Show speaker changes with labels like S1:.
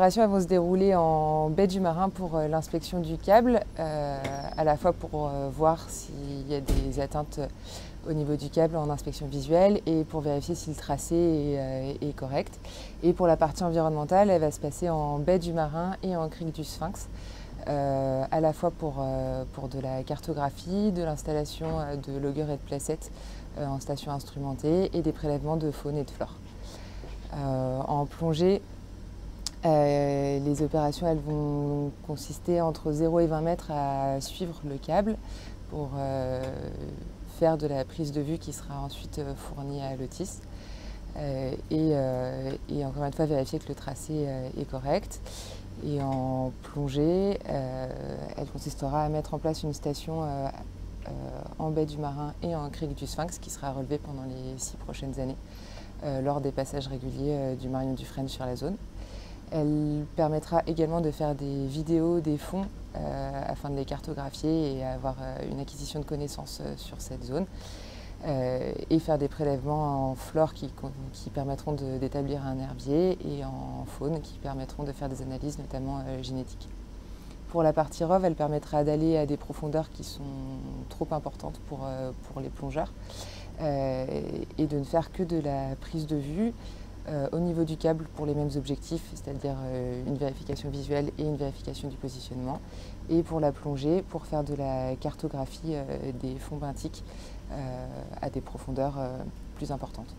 S1: opérations elles vont se dérouler en baie du Marin pour l'inspection du câble, à la fois pour voir s'il y a des atteintes au niveau du câble en inspection visuelle et pour vérifier si le tracé est correct. Et pour la partie environnementale, elle va se passer en baie du Marin et en crique du Sphinx, à la fois pour de la cartographie, de l'installation de loggers et de placettes en station instrumentée et des prélèvements de faune et de flore. En plongée, les opérations elles vont consister entre 0 et 20 mètres à suivre le câble pour faire de la prise de vue qui sera ensuite fournie à l'OTIS et encore une fois vérifier que le tracé est correct. Et en plongée, elle consistera à mettre en place une station en baie du Marin et en crique du Sphinx qui sera relevée pendant les 6 prochaines années lors des passages réguliers du Marion Dufresne sur la zone. Elle permettra également de faire des vidéos des fonds afin de les cartographier et avoir une acquisition de connaissances sur cette zone et faire des prélèvements en flore qui permettront d'établir un herbier et en faune qui permettront de faire des analyses notamment génétiques. Pour la partie ROV, elle permettra d'aller à des profondeurs qui sont trop importantes pour les plongeurs et de ne faire que de la prise de vue au niveau du câble pour les mêmes objectifs, c'est-à-dire une vérification visuelle et une vérification du positionnement. Et pour la plongée, pour faire de la cartographie des fonds benthiques à des profondeurs plus importantes.